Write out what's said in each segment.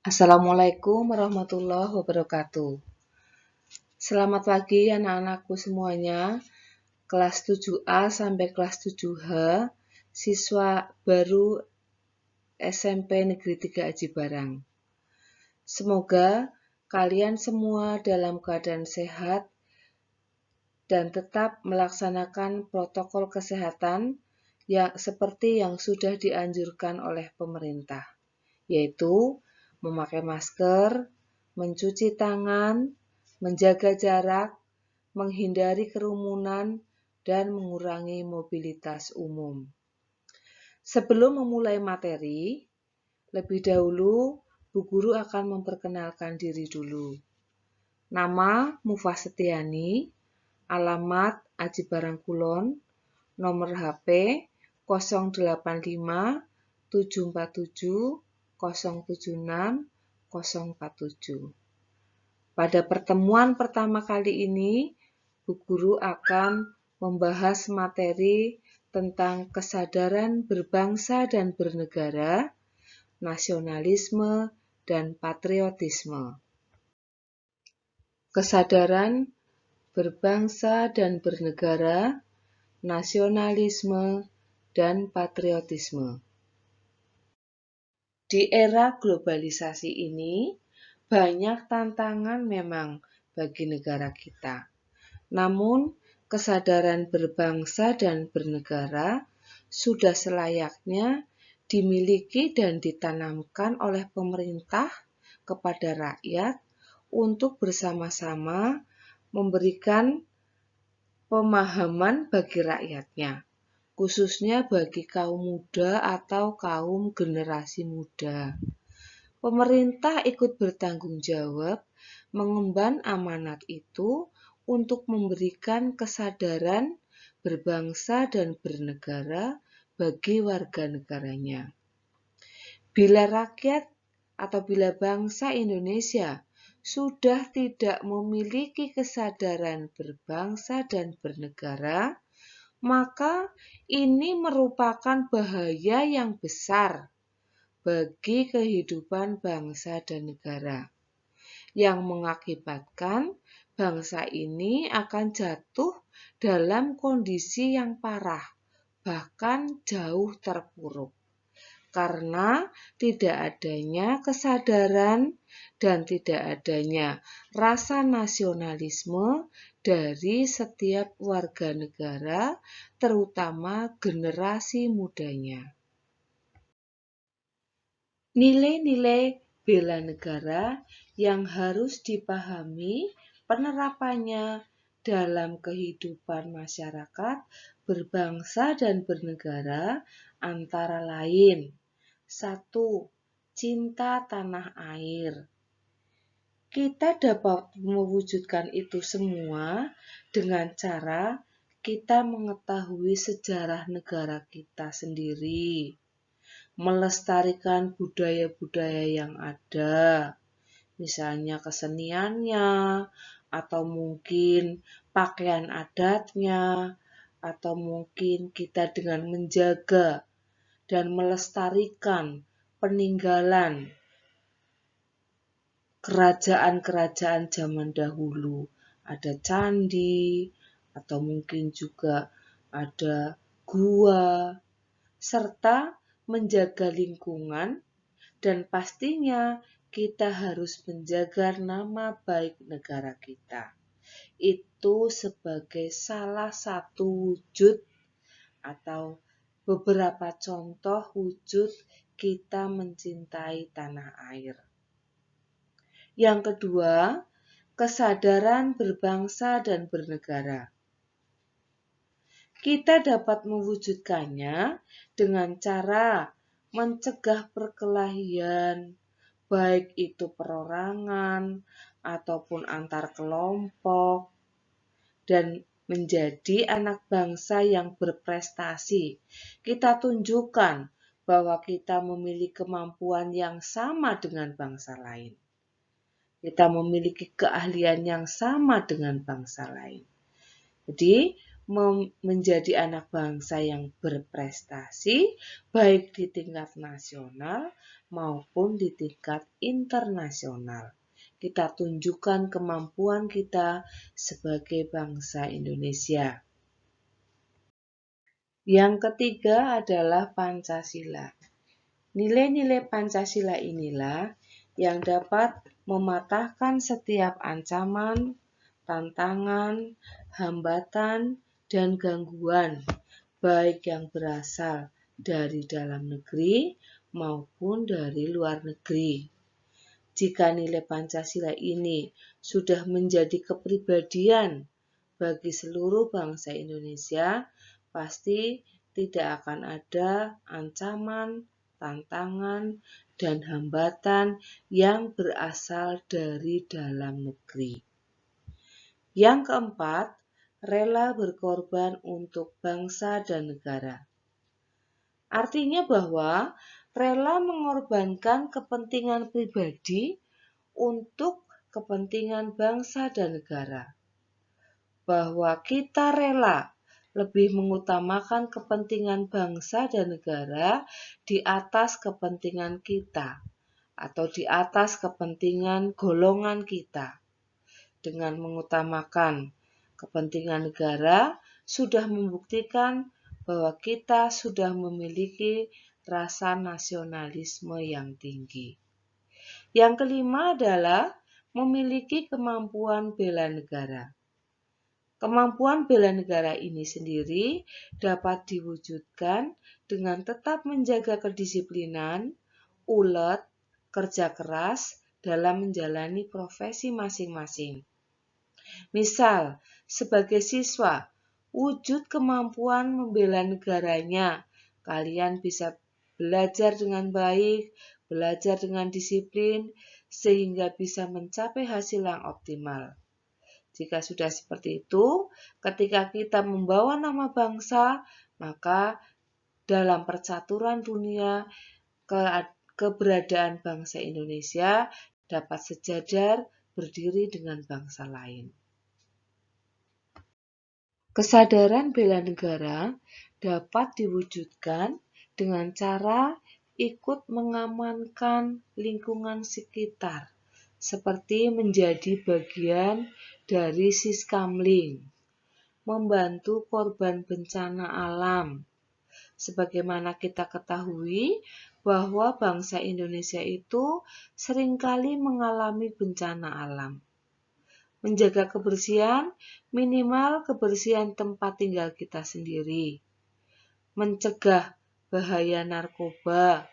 Assalamualaikum warahmatullahi wabarakatuh. Selamat pagi anak-anakku semuanya, kelas 7A sampai kelas 7H, siswa baru SMP Negeri 3 Aji Barang. Semoga kalian semua dalam keadaan sehat dan tetap melaksanakan protokol kesehatan seperti yang sudah dianjurkan oleh pemerintah, yaitu memakai masker, mencuci tangan, menjaga jarak, menghindari kerumunan, dan mengurangi mobilitas umum. Sebelum memulai materi, lebih dahulu Bu Guru akan memperkenalkan diri dulu. Nama Mufa Setiani, alamat Aji Barang Kulon, nomor HP 085 747 076 047. Pada pertemuan pertama kali ini, Bu Guru akan membahas materi tentang kesadaran berbangsa dan bernegara, nasionalisme, dan patriotisme. Kesadaran berbangsa dan bernegara, nasionalisme, dan patriotisme. Di era globalisasi ini, banyak tantangan memang bagi negara kita. Namun, kesadaran berbangsa dan bernegara sudah selayaknya dimiliki dan ditanamkan oleh pemerintah kepada rakyat untuk bersama-sama memberikan pemahaman bagi rakyatnya, khususnya bagi kaum muda atau kaum generasi muda. Pemerintah ikut bertanggung jawab mengemban amanat itu untuk memberikan kesadaran berbangsa dan bernegara bagi warga negaranya. Bila rakyat atau bila bangsa Indonesia sudah tidak memiliki kesadaran berbangsa dan bernegara, maka ini merupakan bahaya yang besar bagi kehidupan bangsa dan negara, yang mengakibatkan bangsa ini akan jatuh dalam kondisi yang parah, bahkan jauh terpuruk, karena tidak adanya kesadaran dan tidak adanya rasa nasionalisme dari setiap warga negara, terutama generasi mudanya. Nilai-nilai bela negara yang harus dipahami penerapannya dalam kehidupan masyarakat berbangsa dan bernegara antara lain: 1. Cinta tanah air. Kita dapat mewujudkan itu semua dengan cara kita mengetahui sejarah negara kita sendiri, melestarikan budaya-budaya yang ada, misalnya keseniannya, atau mungkin pakaian adatnya, atau mungkin kita dengan menjaga dan melestarikan peninggalan kerajaan-kerajaan zaman dahulu. Ada candi, atau mungkin juga ada gua, serta menjaga lingkungan, dan pastinya kita harus menjaga nama baik negara kita. Itu sebagai salah satu wujud atau beberapa contoh wujud kita mencintai tanah air. Yang kedua, kesadaran berbangsa dan bernegara. Kita dapat mewujudkannya dengan cara mencegah perkelahian, baik itu perorangan ataupun antar kelompok, dan menjadi anak bangsa yang berprestasi. Kita tunjukkan bahwa kita memiliki kemampuan yang sama dengan bangsa lain. Kita memiliki keahlian yang sama dengan bangsa lain. Jadi, menjadi anak bangsa yang berprestasi baik di tingkat nasional maupun di tingkat internasional. Kita tunjukkan kemampuan kita sebagai bangsa Indonesia. Yang ketiga adalah Pancasila. Nilai-nilai Pancasila inilah yang dapat mematahkan setiap ancaman, tantangan, hambatan, dan gangguan, baik yang berasal dari dalam negeri maupun dari luar negeri. Jika nilai Pancasila ini sudah menjadi kepribadian bagi seluruh bangsa Indonesia, pasti tidak akan ada ancaman, tantangan, dan hambatan yang berasal dari dalam negeri. Yang keempat, rela berkorban untuk bangsa dan negara. Artinya bahwa rela mengorbankan kepentingan pribadi untuk kepentingan bangsa dan negara. Bahwa kita rela lebih mengutamakan kepentingan bangsa dan negara di atas kepentingan kita atau di atas kepentingan golongan kita. Dengan mengutamakan kepentingan negara, sudah membuktikan bahwa kita sudah memiliki rasa nasionalisme yang tinggi. Yang kelima adalah memiliki kemampuan bela negara. Kemampuan bela negara ini sendiri dapat diwujudkan dengan tetap menjaga kedisiplinan, ulet, kerja keras dalam menjalani profesi masing-masing. Misal, sebagai siswa, wujud kemampuan membela negaranya, kalian bisa belajar dengan baik, belajar dengan disiplin, sehingga bisa mencapai hasil yang optimal. Jika sudah seperti itu, ketika kita membawa nama bangsa, maka dalam percaturan dunia, keberadaan bangsa Indonesia dapat sejajar berdiri dengan bangsa lain. Kesadaran bela negara dapat diwujudkan dengan cara ikut mengamankan lingkungan sekitar, seperti menjadi bagian dari Siskamling, membantu korban bencana alam. Sebagaimana kita ketahui bahwa bangsa Indonesia itu seringkali mengalami bencana alam. Menjaga kebersihan, minimal kebersihan tempat tinggal kita sendiri. Mencegah bahaya narkoba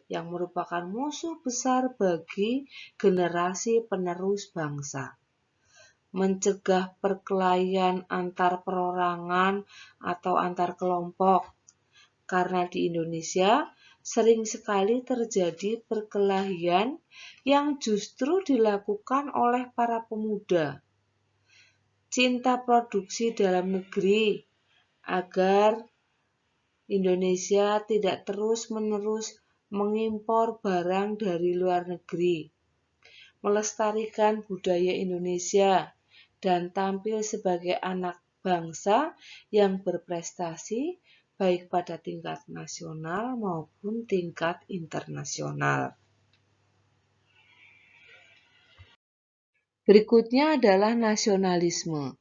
yang merupakan musuh besar bagi generasi penerus bangsa. Mencegah perkelahian antar perorangan atau antar kelompok. Karena di Indonesia sering sekali terjadi perkelahian yang justru dilakukan oleh para pemuda. Cinta produksi dalam negeri agar Indonesia tidak terus-menerus mengimpor barang dari luar negeri. Melestarikan budaya Indonesia dan tampil sebagai anak bangsa yang berprestasi baik pada tingkat nasional maupun tingkat internasional. Berikutnya adalah nasionalisme.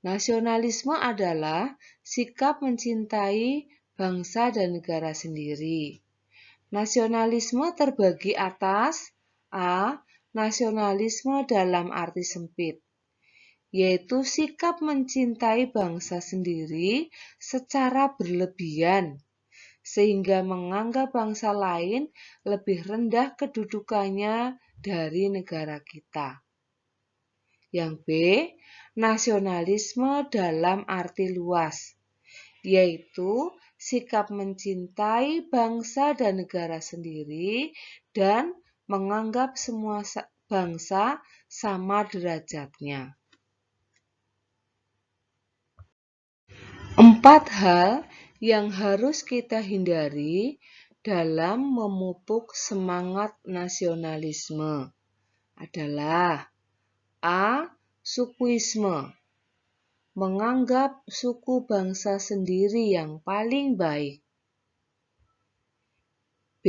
Nasionalisme adalah sikap mencintai bangsa dan negara sendiri. Nasionalisme terbagi atas A. Nasionalisme dalam arti sempit, yaitu sikap mencintai bangsa sendiri secara berlebihan, sehingga menganggap bangsa lain lebih rendah kedudukannya dari negara kita. Yang B, nasionalisme dalam arti luas, yaitu sikap mencintai bangsa dan negara sendiri dan menganggap semua bangsa sama derajatnya. 4 hal yang harus kita hindari dalam memupuk semangat nasionalisme adalah A. Sukuisme. menganggap suku bangsa sendiri yang paling baik. B.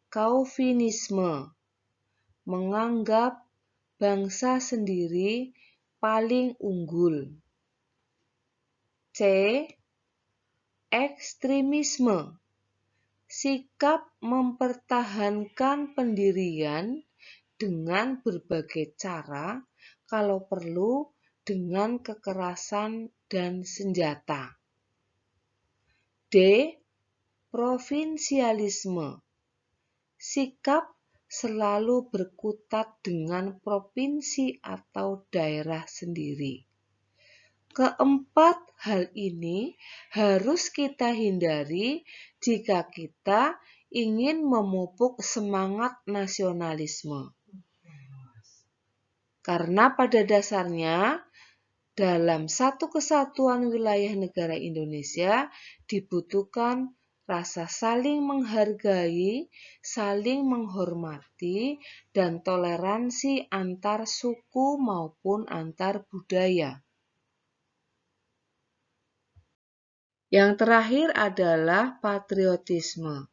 Calvinisme, menganggap bangsa sendiri paling unggul. C. Ekstremisme, sikap mempertahankan pendirian dengan berbagai cara, kalau perlu dengan kekerasan dan senjata. D. Provinsialisme, sikap selalu berkutat dengan provinsi atau daerah sendiri. Keempat hal ini harus kita hindari jika kita ingin memupuk semangat nasionalisme. Karena pada dasarnya, dalam satu kesatuan wilayah negara Indonesia dibutuhkan rasa saling menghargai, saling menghormati, dan toleransi antar suku maupun antar budaya. Yang terakhir adalah patriotisme.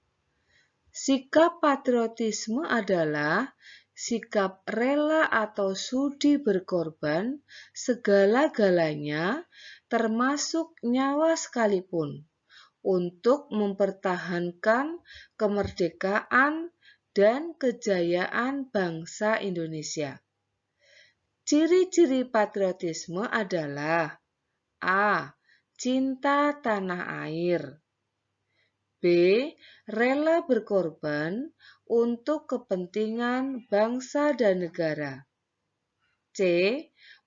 Sikap patriotisme adalah sikap rela atau sudi berkorban segala-galanya, termasuk nyawa sekalipun, untuk mempertahankan kemerdekaan dan kejayaan bangsa Indonesia. Ciri-ciri patriotisme adalah: A. Cinta tanah air. B. Rela berkorban untuk kepentingan bangsa dan negara. C.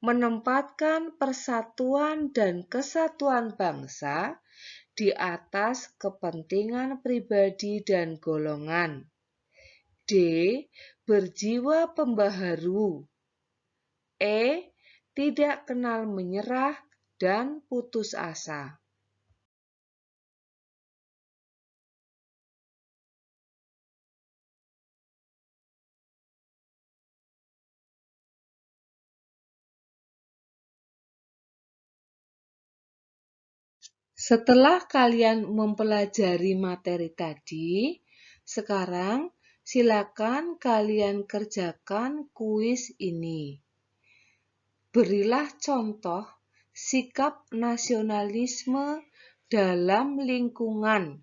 Menempatkan persatuan dan kesatuan bangsa di atas kepentingan pribadi dan golongan. D. Berjiwa pembaharu. E. Tidak kenal menyerah dan putus asa. Setelah kalian mempelajari materi tadi, sekarang silakan kalian kerjakan kuis ini. Berilah contoh sikap nasionalisme dalam lingkungan: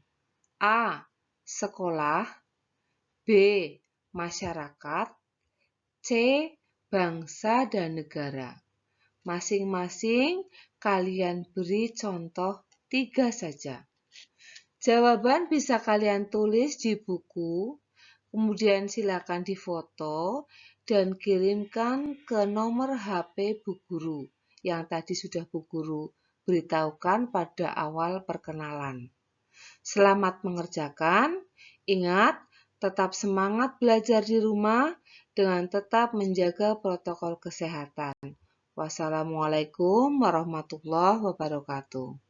A. Sekolah, B. Masyarakat, C. Bangsa dan negara. Masing-masing kalian beri contoh 3 saja. Jawaban bisa kalian tulis di buku, kemudian silakan difoto dan kirimkan ke nomor HP Bu Guru yang tadi sudah Bu Guru beritahukan pada awal perkenalan. Selamat mengerjakan. Ingat, tetap semangat belajar di rumah dengan tetap menjaga protokol kesehatan. Wassalamualaikum warahmatullahi wabarakatuh.